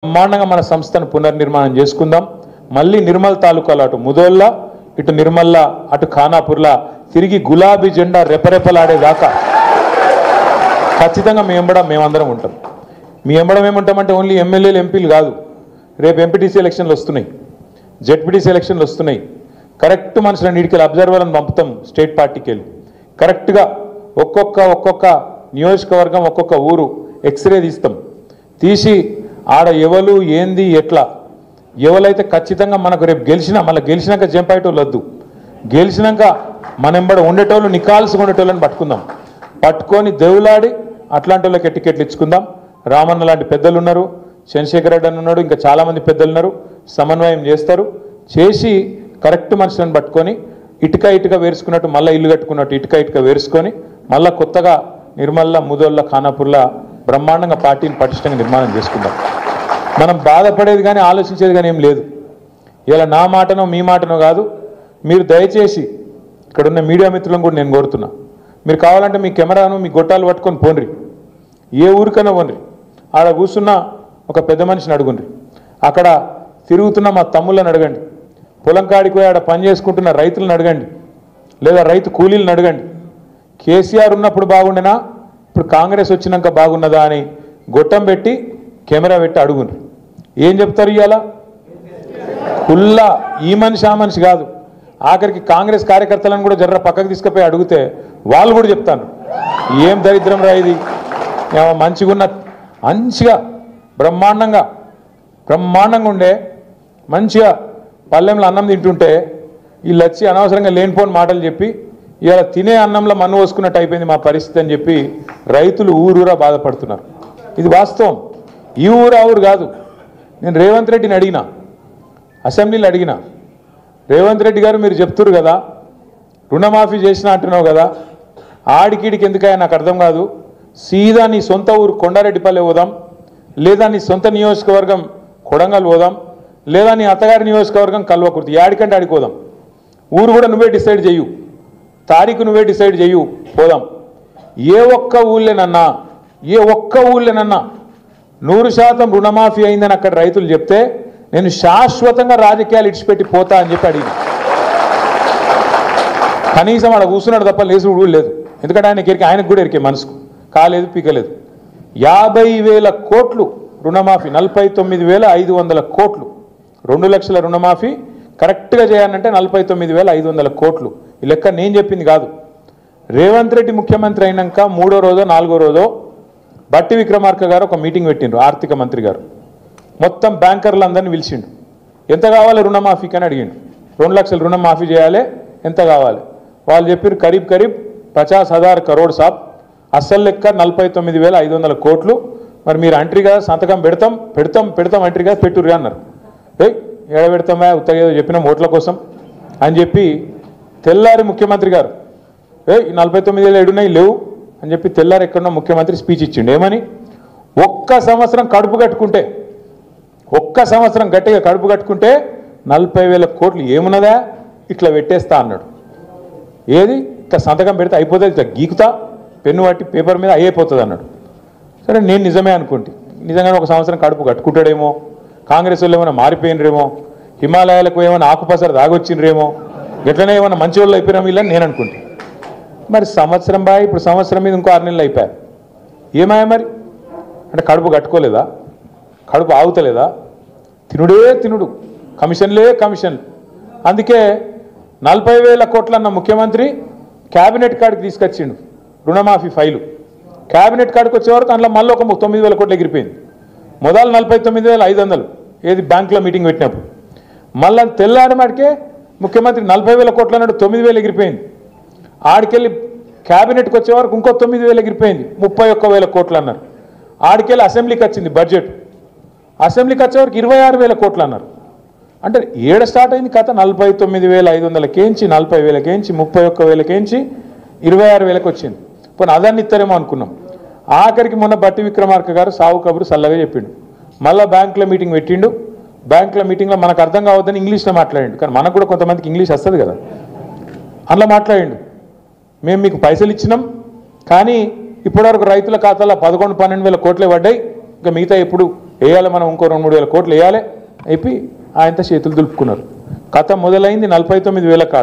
బ్రహ్మాండంగా మన సంస్థను పునర్నిర్మాణం చేసుకుందాం. మళ్ళీ నిర్మల్ తాలూకాలో అటు ముదోళ్ళ ఇటు నిర్మల్ల అటు ఖానాపూర్లా తిరిగి గులాబీ జెండా రెపరెపలాడేదాకా ఖచ్చితంగా మేమందరం ఉంటాం. మీ ఎంబడం ఏముంటామంటే ఓన్లీ ఎమ్మెల్యేలు ఎంపీలు కాదు, రేపు ఎంపీటీసీ ఎలక్షన్లు వస్తున్నాయి, జెడ్పీటీసీ ఎలక్షన్లు వస్తున్నాయి. కరెక్ట్ మనుషులను నీటికి అబ్జర్వర్లను పంపుతాం స్టేట్ పార్టీకి వెళ్ళి. కరెక్ట్గా ఒక్కొక్క నియోజకవర్గం ఒక్కొక్క ఊరు ఎక్స్రే తీస్తాం. తీసి ఆడ ఎవరు ఏంది ఎట్లా ఎవరైతే ఖచ్చితంగా మనకు రేపు మళ్ళీ గెలిచినాక జంపేటోళ్ళు వద్దు, గెలిచినాక మనెంబడ ఉండేటోళ్ళు నికాల్సుగా ఉండేటోళ్ళని పట్టుకొని దేవులాడి అట్లాంటి వాళ్ళకి టికెట్లు ఇచ్చుకుందాం. రామన్న లాంటి పెద్దలు ఉన్నారు, చంద్రశేఖర్ రెడ్డి అని ఉన్నాడు, ఇంకా చాలామంది పెద్దలు ఉన్నారు. సమన్వయం చేస్తారు, చేసి కరెక్ట్ మనుషులను పట్టుకొని ఇటుక వేసుకున్నట్టు మళ్ళీ ఇల్లు కట్టుకున్నట్టు ఇటుక వేసుకొని మళ్ళీ కొత్తగా నిర్మల్ల ముదోళ్ళ ఖానాపూర్లా బ్రహ్మాండంగా పార్టీని పటిష్టంగా నిర్మాణం చేసుకుందాం. మనం బాధపడేది కానీ ఆలోచించేది కానీ ఏం లేదు. ఇలా నా మాటనో మీ మాటనో కాదు, మీరు దయచేసి ఇక్కడున్న మీడియా మిత్రులను కూడా నేను కోరుతున్నా, మీరు కావాలంటే మీ కెమెరాను మీ గొట్టాలు పట్టుకొని పోండ్రి, ఏ ఊరికైనా పోండ్రి. ఆడ కూర్చున్న ఒక పెద్ద మనిషిని అడుగుండ్రి, అక్కడ తిరుగుతున్న మా తమ్ముళ్ళని అడగండి, పొలం కాడికి పోయి ఆడ పని చేసుకుంటున్న రైతులను అడగండి, లేదా రైతు కూలీలను అడగండి. కేసీఆర్ ఉన్నప్పుడు బాగుండేనా, ఇప్పుడు కాంగ్రెస్ వచ్చినాక బాగున్నదా అని గొట్టం పెట్టి కెమెరా పెట్టి అడుగుండ్రి. ఏం చెప్తారు ఇవాళ? కుల్లా ఈ మనిషి ఆ మనిషి కాదు, ఆఖరికి కాంగ్రెస్ కార్యకర్తలను కూడా జర్ర పక్కకు తీసుకుపోయి అడిగితే వాళ్ళు కూడా చెప్తాను ఏం దరిద్రం రా ఇది, మంచిగా బ్రహ్మాండంగా ఉండే మంచిగా పల్లెంలో అన్నం తింటుంటే వీళ్ళు వచ్చి అనవసరంగా లేనిపోని మాటలు చెప్పి ఇవాళ తినే అన్నంలో మన్ను పోసుకున్నట్టు అయిపోయింది మా పరిస్థితి అని చెప్పి రైతులు ఊరూరా బాధపడుతున్నారు. ఇది వాస్తవం, ఈ ఊరు ఆ ఊరు కాదు. నేను రేవంత్ రెడ్డిని అడిగినా, అసెంబ్లీలో అడిగినా, రేవంత్ రెడ్డి గారు మీరు చెప్తున్నారు కదా రుణమాఫీ చేసినా అంటున్నావు కదా, ఆడికిడికి ఎందుకయ్యా నాకు అర్థం కాదు, సీదా నీ సొంత ఊరు కొండారెడ్డిపల్లె పోదాం, లేదా నీ సొంత నియోజకవర్గం కొడంగల్ పోదాం, లేదా నీ అత్తగారి నియోజకవర్గం కల్వకుర్తి, ఆడికంటే ఆడిపోదాం. ఊరు కూడా నువ్వే డిసైడ్ చెయ్యు, తారీఖు నువ్వే డిసైడ్ చెయ్యు, పోదాం. ఏ ఒక్క ఊళ్ళేనన్నా 100% రుణమాఫీ అయిందని అక్కడ రైతులు చెప్తే నేను శాశ్వతంగా రాజకీయాలు ఇడిచిపెట్టి పోతా అని చెప్పి అడిగింది. కనీసం ఆడ కూర్చున్నాడు తప్ప లేసుడు కూడా లేదు, ఎందుకంటే ఆయనకు కూడా ఎరికే మనసుకు కాలేదు పీకలేదు. 50,000 కోట్లు రుణమాఫీ, 49,500 కోట్లు, 2 లక్షల రుణమాఫీ కరెక్ట్గా చేయాలంటే 49,500 కోట్లు. ఈ లెక్క నేను చెప్పింది కాదు. రేవంత్ రెడ్డి ముఖ్యమంత్రి అయినాక 3వ రోజో 4వ రోజో బట్టి విక్రమార్క గారు ఒక మీటింగ్ పెట్టిండ్రు, ఆర్థిక మంత్రి గారు. మొత్తం బ్యాంకర్లందరినీ పిలిచిండు, ఎంత కావాలి రుణమాఫీకి అని అడిగిండు. 2 లక్షల రుణమాఫీ చేయాలి, ఎంత కావాలి? వాళ్ళు చెప్పారు కరీబ్ 50,000 కరోడ్ సాబ్, అసలు లెక్క 49,500 కోట్లు. మరి మీరు అంట్రీ కదా సంతకం పెడతాం అంట్రీ కదా పెట్టుర్రి అన్నారు. ఏడ పెడతామా ఉత్తగా ఏదో చెప్పినాం ఓట్ల కోసం అని చెప్పి తెల్లారి ముఖ్యమంత్రి గారు ఈ 49,000 ఏడున్నాయి లేవు అని చెప్పి తెల్లారి ఎక్కడన్నా ముఖ్యమంత్రి స్పీచ్ ఇచ్చిండు. ఏమని? ఒక్క సంవత్సరం గట్టిగా కడుపు కట్టుకుంటే 40,000 కోట్లు ఏమున్నదా ఇట్లా పెట్టేస్తా అన్నాడు. ఏది ఇట్లా సంతకం పెడితే అయిపోతుంది, ఇట్లా గీకుతా పెన్ను పట్టి పేపర్ మీద అయిపోతుంది అన్నాడు. సరే నేను నిజమే అనుకుంటే, నిజంగానే ఒక సంవత్సరం కడుపు కట్టుకుంటాడేమో, కాంగ్రెస్ వాళ్ళు ఏమైనా మారిపోయినరేమో, హిమాలయాలకు ఏమైనా ఆకుపసరు దాగొచ్చిండ్రేమో, ఎట్లనే ఏమైనా మంచి వాళ్ళు అయిపోయినా వీళ్ళని నేను అనుకుంటే. మరి సంవత్సరం బాయ్, ఇప్పుడు సంవత్సరం మీద ఇంకో 6 నెలలు అయిపోయారు. ఏమాయ మరి అంటే కడుపు కట్టుకోలేదా, కడుపు ఆగుతలేదా? తినుడు, కమిషన్లే కమిషన్లు. అందుకే 40,000 కోట్లు అన్న ముఖ్యమంత్రి క్యాబినెట్ కాడికి తీసుకొచ్చిండు రుణమాఫీ ఫైలు. క్యాబినెట్ కాడికి వచ్చేవరకు అందులో మళ్ళీ ఒక 9,000 కోట్లు ఎగిరిపోయింది. మొదలు 49,500 ఏది బ్యాంకులో మీటింగ్ పెట్టినప్పుడు, మళ్ళీ తెల్లారి మాటికే ముఖ్యమంత్రి 40,000 కోట్లు అన్నాడు, 9,000 ఎగిరిపోయింది. ఆడికెళ్ళి క్యాబినెట్కి వచ్చే వరకు ఇంకో 9,000 ఎగిరిపోయింది, 31,000 కోట్లు అన్నారు. ఆడికెళ్ళి అసెంబ్లీకి వచ్చింది బడ్జెట్, అసెంబ్లీకి వచ్చేవరకు 26,000 కోట్లు అన్నారు. అంటే ఏడ స్టార్ట్ అయింది కథ, 49,500 కేంచి 40,000 కేంచి 31,000 కేంచి 26,000 వచ్చింది. పోనీ అదాన్ని ఇస్తారేమో అనుకున్నాం. ఆఖరికి మొన్న బట్టి విక్రమార్క గారు సావు కబురు సల్లగా చెప్పిండు. మళ్ళీ బ్యాంకులో మీటింగ్ పెట్టిండు. బ్యాంకులో మీటింగ్లో మనకు అర్థం కావద్దని ఇంగ్లీష్లో మాట్లాడిండు, కానీ మనకు కూడా కొంతమందికి ఇంగ్లీష్ వస్తుంది కదా, అందులో మాట్లాడిండు. మేము మీకు పైసలు ఇచ్చినాం, కానీ ఇప్పటివరకు రైతుల ఖాతాలో 11-12 వేల కోట్లే పడ్డాయి, ఇంకా మిగతా ఎప్పుడు వేయాలి, మనం ఇంకో 2-3 వేల కోట్లు వేయాలి అయిపోయి ఆయనతో చేతులు దులుపుకున్నారు. కథ మొదలైంది 49,000 కాడ.